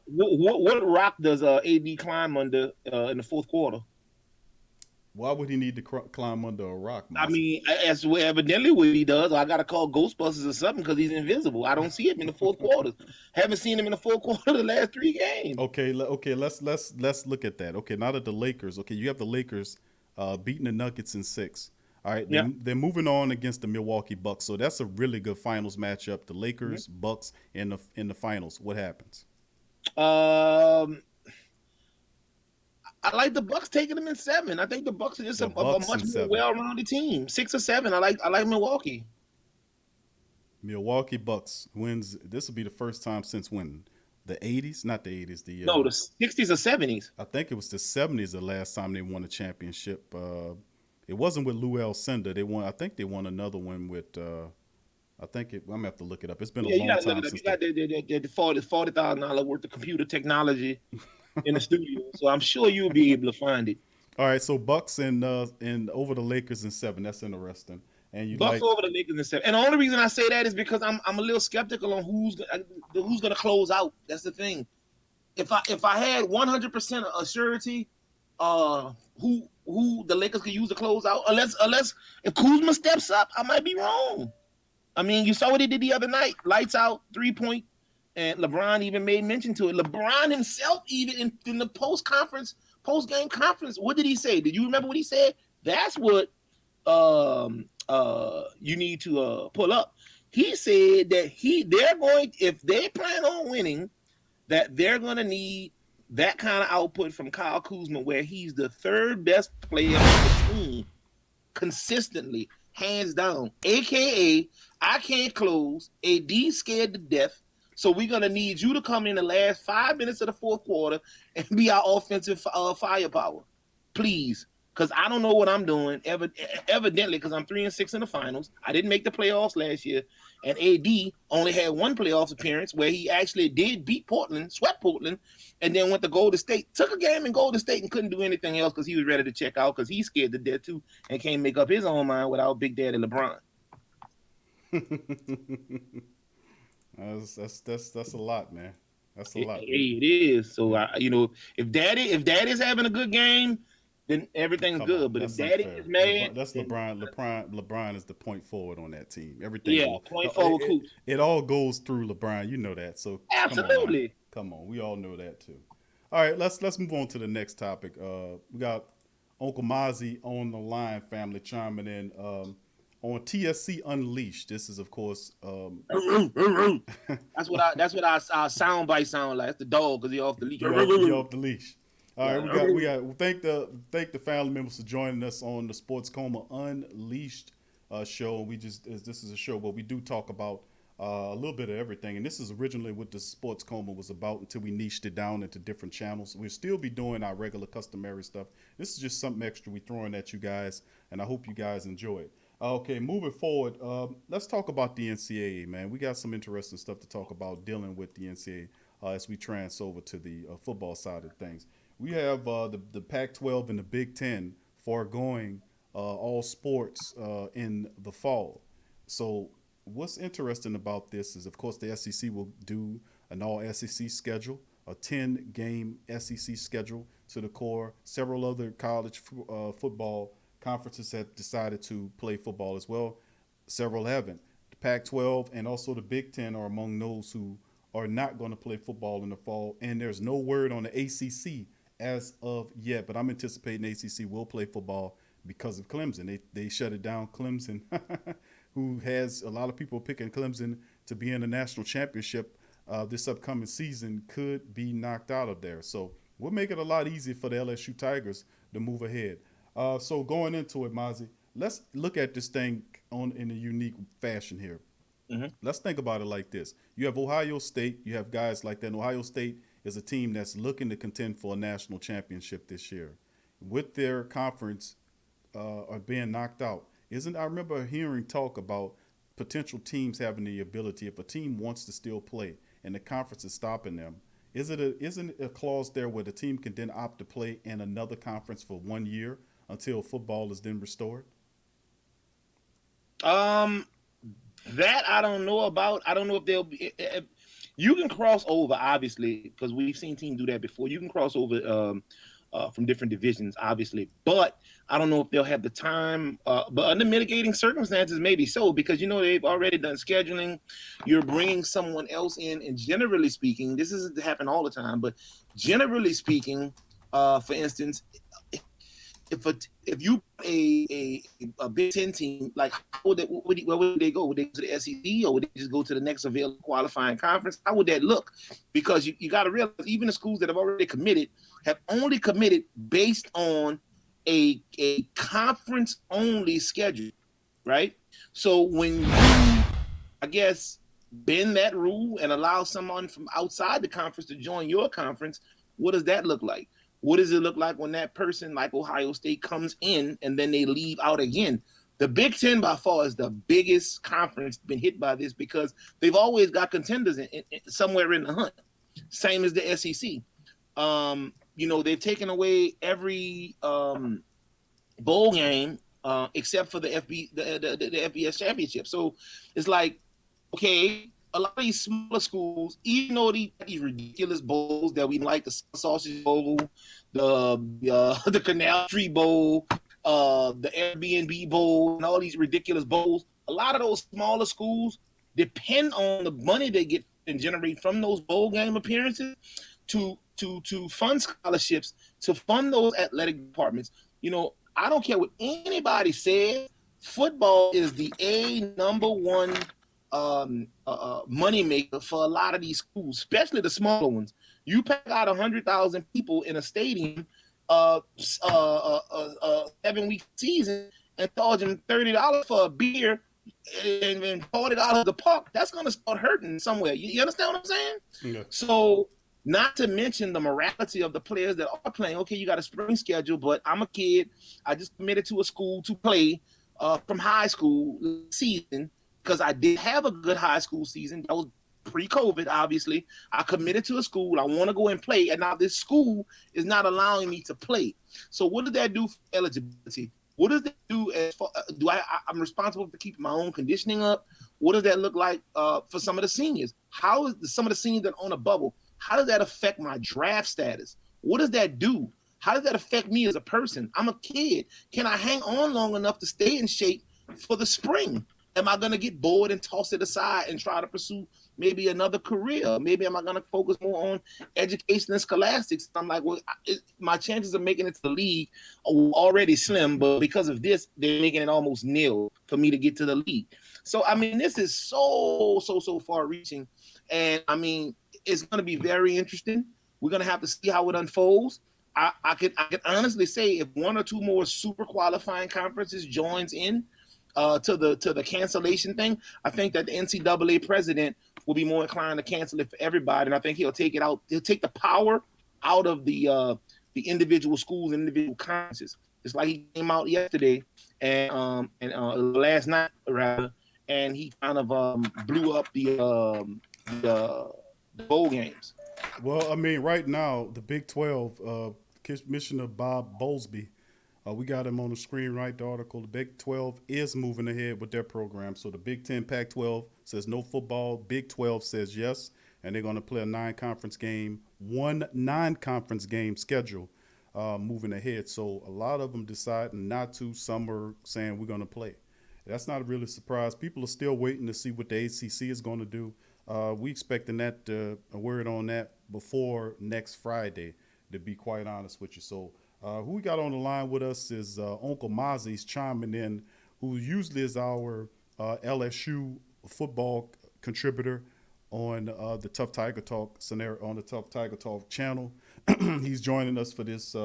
What rock does AD climb under in the fourth quarter? Why would he need to climb under a rock? I mean, that's evidently what he does. I got to call Ghostbusters or something because he's invisible. I don't see him in the fourth quarter. Haven't seen him in the fourth quarter of the last 3 games. Okay, let's look at that. Okay, now that the Lakers, okay, you have the Lakers beating the Nuggets in 6. All right, they're moving on against the Milwaukee Bucks, so that's a really good finals matchup. The Lakers, Bucks in the finals. What happens? I like the Bucks taking them in 7. I think the Bucks are just a much more well-rounded team. 6 or 7. I like Milwaukee. Milwaukee Bucks wins. This will be the first time since when? The 80s? Not the 80s. The 60s or 70s. I think it was the 70s the last time they won a championship. It wasn't with Lou Alcindor. They won. I think they won another one with. I'm gonna have to look it up. It's been a long time since. You got the $40,000 worth of computer technology in the studio, so I'm sure you'll be able to find it. All right, so Bucks and over the Lakers in 7. That's interesting. And you Bucks over the Lakers in 7. And the only reason I say that is because I'm a little skeptical on who's going to close out. That's the thing. If I had 100% of surety, who the Lakers could use to close out, unless if Kuzma steps up, I might be wrong. I mean, you saw what he did the other night. Lights out, 3-point, and LeBron even made mention to it. LeBron himself, even in the post-game conference, what did he say? Did you remember what he said? That's what you need to pull up. He said that if they plan on winning, that they're going to need that kind of output from Kyle Kuzma, where he's the 3rd best player on the team consistently, hands down. AKA, I can't close. AD scared to death. So we're going to need you to come in the last 5 minutes of the fourth quarter and be our offensive firepower. Please. Because I don't know what I'm doing, evidently, because I'm 3-6 in the finals. I didn't make the playoffs last year. And AD only had 1 playoffs appearance where he actually did beat Portland, swept Portland, and then went to Golden State. Took a game in Golden State and couldn't do anything else because he was ready to check out because he's scared to death too and can't make up his own mind without Big Daddy LeBron. That's a lot, man. That's a lot. It is. So if Daddy's having a good game, then everything's good. But if Daddy is mad, that's LeBron. LeBron is the point forward on that team. Everything. Point forward. It all goes through LeBron. You know that. So absolutely. Come on, we all know that too. All right, let's move on to the next topic. We got Uncle Mozzie on the line, family chiming in on TSC Unleashed. This is, of course, that's what our soundbite sound like. That's the dog because he off the leash. He off the leash. All right, we got thank the family members for joining us on the Sports Coma Unleashed show. This is a show where we do talk about a little bit of everything, and this is originally what the Sports Coma was about until we niched it down into different channels. We'll still be doing our regular customary stuff. This is just something extra we throwing at you guys, and I hope you guys enjoy it. Okay, moving forward, let's talk about the NCAA, man. We got some interesting stuff to talk about dealing with the NCAA as we trans over to the football side of things. We have the Pac-12 and the Big Ten foregoing all sports in the fall. So what's interesting about this is, of course, the SEC will do an all-SEC schedule, a 10-game SEC schedule to the core. Several other college football conferences have decided to play football as well. Several haven't. The Pac-12 and also the Big Ten are among those who are not going to play football in the fall, and there's no word on the ACC as of yet, but I'm anticipating ACC will play football because of Clemson. They shut it down. Clemson, who has a lot of people picking Clemson to be in the national championship this upcoming season, could be knocked out of there. So we'll make it a lot easier for the LSU Tigers to move ahead. So going into it, Mozzie, let's look at this thing in a unique fashion here. Mm-hmm. Let's think about it like this. You have Ohio State. You have guys like that. And Ohio State is a team that's looking to contend for a national championship this year. With their conference being knocked out, I remember hearing talk about potential teams having the ability, if a team wants to still play and the conference is stopping them, Isn't it a clause there where the team can then opt to play in another conference for 1 year until football is then restored? Um, that I don't know about. I don't know if they'll be. You can cross over, obviously, because we've seen teams do that before. You can cross over from different divisions, obviously, but I don't know if they'll have the time. But under mitigating circumstances, maybe so, because they've already done scheduling. You're bringing someone else in, and generally speaking, this doesn't happen all the time, but generally speaking, for instance, if you a Big Ten team, like where would they go? Would they go to the SEC, or would they just go to the next available qualifying conference? How would that look? Because you got to realize even the schools that have already committed have only committed based on a conference only schedule, right? So when you, I guess, bend that rule and allow someone from outside the conference to join your conference, what does that look like? What does it look like when that person like Ohio State comes in and then they leave out again? The Big Ten by far is the biggest conference been hit by this because they've always got contenders somewhere in the hunt. Same as the SEC. They've taken away every bowl game except for the FBS championship. So it's like, okay, a lot of these smaller schools, even though these ridiculous bowls that we like, the Sausage Bowl, the Canal Street Bowl, the Airbnb Bowl, and all these ridiculous bowls, a lot of those smaller schools depend on the money they get and generate from those bowl game appearances to fund scholarships, to fund those athletic departments. I don't care what anybody says. Football is the number one money maker for a lot of these schools, especially the smaller ones. You pack out 100,000 people in a stadium, 7-week season, and charge them $30 for a beer and $40 the park. That's gonna start hurting somewhere. You understand what I'm saying? Yeah. So, not to mention the morality of the players that are playing. Okay, you got a spring schedule, but I'm a kid. I just committed to a school to play from high school season because I did have a good high school season. That was pre-COVID, obviously. I committed to a school. I want to go and play, and now this school is not allowing me to play. So what does that do for eligibility? What does that do as far, I'm responsible for keeping my own conditioning up? What does that look like for some of the seniors? How is some of the seniors that are on a bubble? How does that affect my draft status? What does that do? How does that affect me as a person? I'm a kid. Can I hang on long enough to stay in shape for the spring? Am I going to get bored and toss it aside and try to pursue maybe another career? Maybe am I going to focus more on education and scholastics? I'm like, well, my chances of making it to the league are already slim, but because of this, they're making it almost nil for me to get to the league. So, I mean, this is so far reaching. And, I mean, it's going to be very interesting. We're going to have to see how it unfolds. I could honestly say if one or two more super qualifying conferences joins in to the cancellation thing, I think that the NCAA president will be more inclined to cancel it for everybody, and I think he'll take it out. He'll take the power out of the individual schools and individual conferences. It's like he came out yesterday and last night rather, and he kind of blew up the bowl games. Well, I mean, right now, the Big 12, Commissioner Bob Bowlesby, we got him on the screen, right? The article. The Big 12 is moving ahead with their program. So the Big 10, Pac-12 says no football. Big 12 says yes. And they're going to play a non-conference game schedule moving ahead. So a lot of them deciding not to. Some are saying we're going to play. That's not really a surprise. People are still waiting to see what the ACC is going to do. We expecting that a word on that before next Friday, to be quite honest with you. So who we got on the line with us is Uncle Mozzie's chiming in, who usually is our LSU football contributor on the Tough Tiger Talk scenario on the Tough Tiger Talk channel. He's joining us for this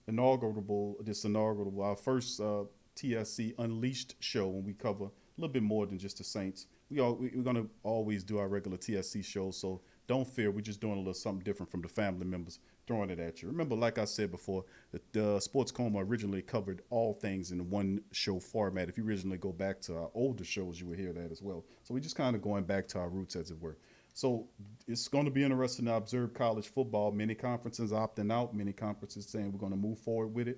inaugural, our first TSC Unleashed show, when we cover a little bit more than just the Saints. We're going to always do our regular TSC shows, so don't fear. We're just doing a little something different from the family members throwing it at you. Remember, like I said before, the Sports Coma originally covered all things in one show format. If you originally go back to our older shows, you will hear that as well. So we're just kind of going back to our roots, as it were. So it's going to be interesting to observe college football. Many conferences opting out, many conferences saying we're going to move forward with it.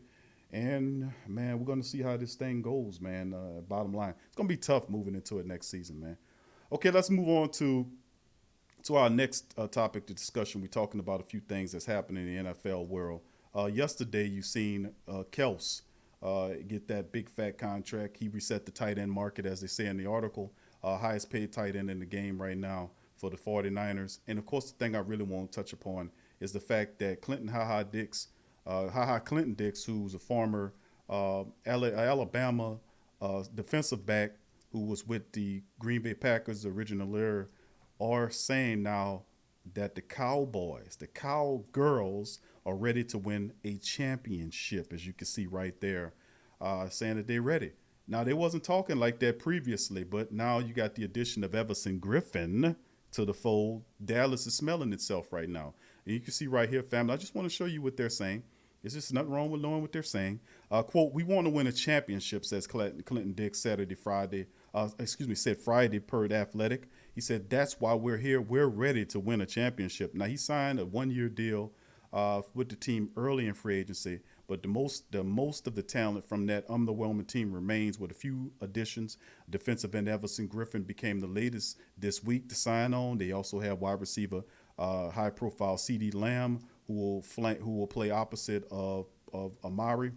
And man, we're going to see how this thing goes, man. Bottom line, it's going to be tough moving into it next season, man. Okay, let's move on to our next topic to discussion. We're talking about a few things that's happening in the NFL world. Yesterday, you seen Kels get that big fat contract. He reset the tight end market, as they say in the article. Highest paid tight end in the game right now for the 49ers. And of course, the thing I really want to touch upon is the fact that Clinton Clinton Dix, who's a former Alabama defensive back who was with the Green Bay Packers, the original era, are saying now that the Cowgirls are ready to win a championship, as you can see right there, saying that they're ready. Now, they wasn't talking like that previously, but now you got the addition of Everson Griffin to the fold. Dallas is smelling itself right now. And you can see right here, family, I just want to show you what they're saying. There's just nothing wrong with knowing what they're saying. Quote, we want to win a championship, says Clinton Dix said Friday per The Athletic. He said, that's why we're here. We're ready to win a championship. Now, he signed a one-year deal with the team early in free agency, but the most of the talent from that underwhelming team remains with a few additions. Defensive end Everson Griffin became the latest this week to sign on. They also have wide receiver high-profile CeeDee Lamb, who will play opposite of Amari.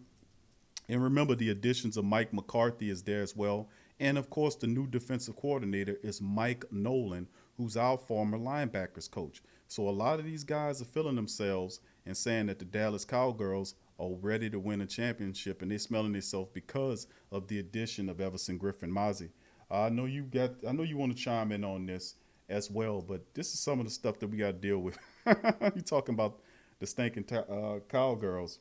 And remember, the additions of Mike McCarthy is there as well. And, of course, the new defensive coordinator is Mike Nolan, who's our former linebackers coach. So a lot of these guys are feeling themselves and saying that the Dallas Cowgirls are ready to win a championship, and they're smelling themselves because of the addition of Everson Griffin. Mozzie, I know you want to chime in on this as well, but this is some of the stuff that we got to deal with. You're talking about the stinking Cowgirls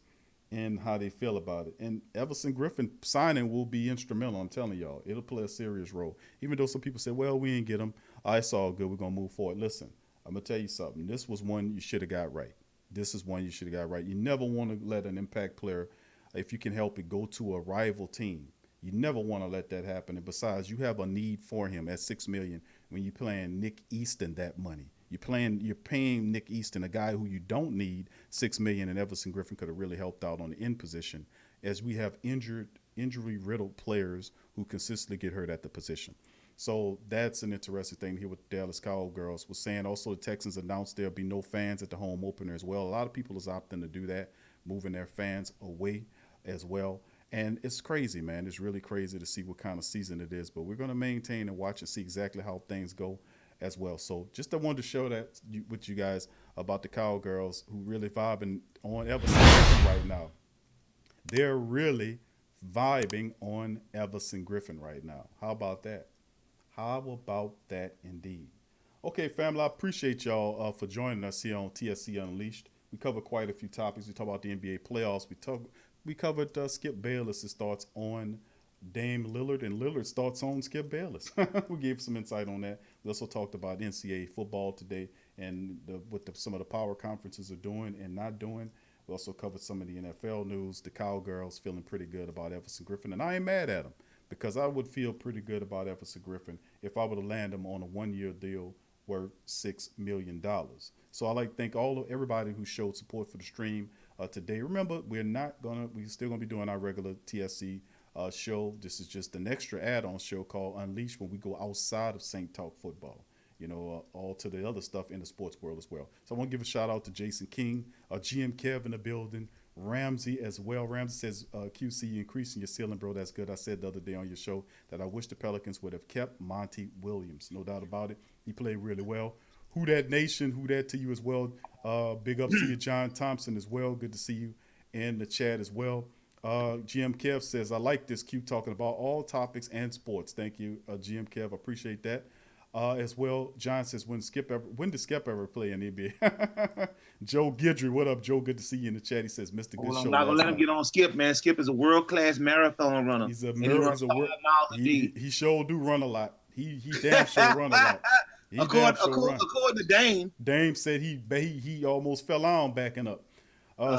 and how they feel about it. And Everson Griffin signing will be instrumental. I'm telling y'all, it'll play a serious role. Even though some people say, well, we ain't get him. It's all good. We're going to move forward. Listen, I'm going to tell you something. This was one you should have got right. This is one you should have got right. You never want to let an impact player, if you can help it, go to a rival team. You never want to let that happen. And besides, you have a need for him at $6 million when you're playing Nick Easton that money. You're paying Nick Easton, a guy who you don't need, $6 million, and Everson Griffin could have really helped out on the end position, as we have injury-riddled players who consistently get hurt at the position. So that's an interesting thing here with the Dallas Cowgirls. Was saying also the Texans announced there'll be no fans at the home opener as well. A lot of people is opting to do that, moving their fans away as well. And it's crazy, man. It's really crazy to see what kind of season it is. But we're going to maintain and watch and see exactly how things go as well. So just I wanted to show that with you guys about the Cowgirls, who really vibing on Everson Griffin right now. They're really vibing on Everson Griffin right now. How about that? How about that indeed? Okay, family, I appreciate y'all for joining us here on TSC Unleashed. We covered quite a few topics. We talked about the NBA playoffs. We covered Skip Bayless' thoughts on Dame Lillard and Lillard's thoughts on Skip Bayless. We gave some insight on that. We also talked about NCAA football today and what some of the power conferences are doing and not doing. We also covered some of the NFL news. The Cowgirls feeling pretty good about Everson Griffin, and I ain't mad at him, because I would feel pretty good about Everson Griffin if I would have landed him on a one-year deal worth $6 million. So I like to thank everybody who showed support for the stream today. Remember, we're still gonna be doing our regular TSC show. This is just an extra add-on show called Unleashed, when we go outside of St. Talk football, all to the other stuff in the sports world as well. So I want to give a shout out to Jason King, GM Kev in the building, Ramsey as well. Ramsey says, QC, you increasing your ceiling, bro. That's good. I said the other day on your show that I wish the Pelicans would have kept Monty Williams. No doubt about it. He played really well. Who that nation, who that to you as well. Big ups to you, John Thompson, as well. Good to see you in the chat as well. GM Kev says, I like this Q talking about all topics and sports. Thank you, GM Kev. I appreciate that. As well, John says, when did Skip ever play in the NBA? Joe Gidry, what up, Joe? Good to see you in the chat. He says, Mr. Good Show. I'm not gonna let him get on Skip, man. Skip is a world-class marathon runner. He's he sure do run a lot. He damn sure run a lot. According to Dame said he almost fell on backing up.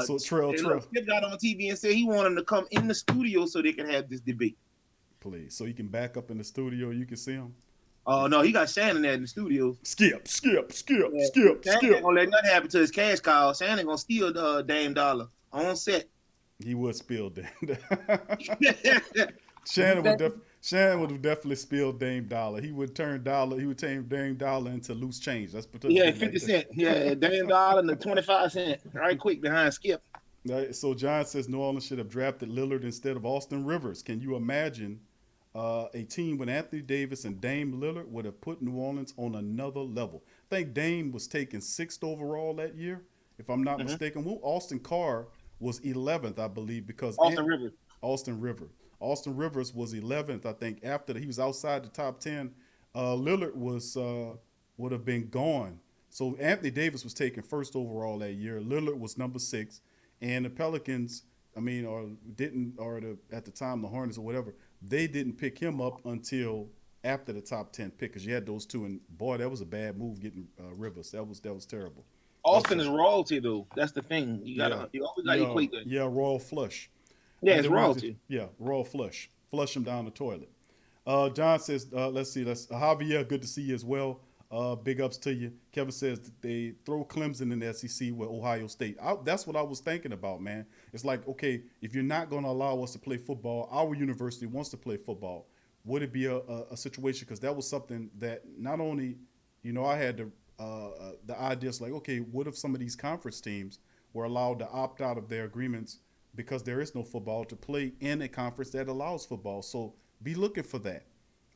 So Trail. Skip got on TV and said he wanted him to come in the studio so they can have this debate. Please, so he can back up in the studio. You can see him. Oh no, he got Shannon there in the studio. Skip. Yeah. Shannon ain't gonna let nothing happen to his cash call. Shannon gonna steal the Dame Dollar on set. He would spill Dame. Yeah, Shannon would have definitely spilled Dame Dollar. He would turn Dame Dollar into loose change. Let's put it like 50 that. cent. Yeah, Dame Dollar and the 25 cent. Right quick behind Skip. Right, so John says New Orleans should have drafted Lillard instead of Austin Rivers. Can you imagine a team with Anthony Davis and Dame Lillard would have put New Orleans on another level? I think Dame was taken 6th overall that year, if I'm not mistaken. Austin Carr was 11th, I believe, because Austin Rivers was 11th, I think. After he was outside the top 10, Lillard would have been gone. So Anthony Davis was taken 1st overall that year. Lillard was number 6, and the Pelicans, at the time the Hornets or whatever, they didn't pick him up until after the top 10 pick, because you had those two, and boy, that was a bad move getting Rivers. That was terrible. Austin is royalty though. That's the thing. You always gotta equate that. Yeah, royal flush. Yeah, it's royalty. Royal flush. Flush him down the toilet. John says, let's see. Javier, good to see you as well. Big ups to you. Kevin says they throw Clemson in the SEC with Ohio State. That's what I was thinking about, man. It's like, okay, if you're not going to allow us to play football, our university wants to play football. Would it be a situation? Because that was something that not only, I had the idea. It's like, okay, what if some of these conference teams were allowed to opt out of their agreements because there is no football to play in a conference that allows football? So be looking for that,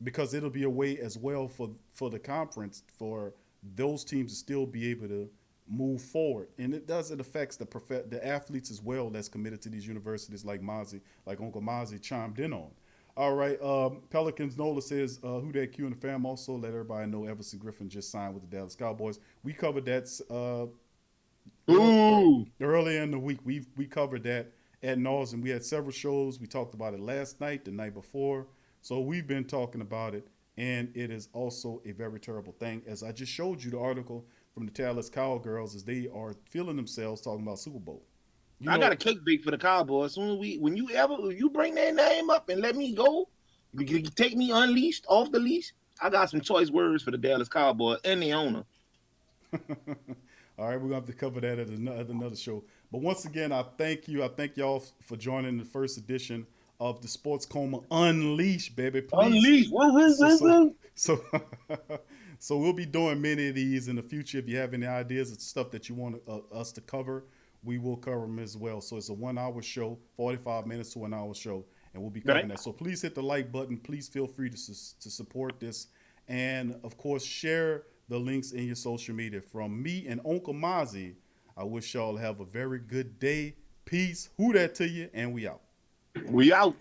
because it'll be a way as well for the conference, for those teams to still be able to move forward. And it affects the athletes as well that's committed to these universities, like Uncle Mozzie chimed in on. All right, Pelicans Nola says, who that Q and the fam also let everybody know Everson Griffin just signed with the Dallas Cowboys. We covered that earlier in the week. We covered that ad nauseum. We had several shows. We talked about it last night, the night before. So we've been talking about it, and it is also a very terrible thing. As I just showed you the article from the Dallas Cowgirls, as they are feeling themselves talking about Super Bowl. I got a cake bake for the Cowboys. When you bring their name up and let me go, you take me unleashed off the leash. I got some choice words for the Dallas Cowboys and the owner. All right, we're gonna have to cover that at another show. But once again, I thank you. I thank y'all for joining the first edition of the Sports Coma Unleashed, baby. Please. Unleashed. So we'll be doing many of these in the future. If you have any ideas of stuff that you want us to cover, we will cover them as well. So it's a 1-hour show, 45 minutes to an hour show, and we'll be covering that. So please hit the like button. Please feel free to support this. And, of course, share the links in your social media. From me and Uncle Mozzie, I wish y'all have a very good day. Peace. Who that to you, and we out. We out.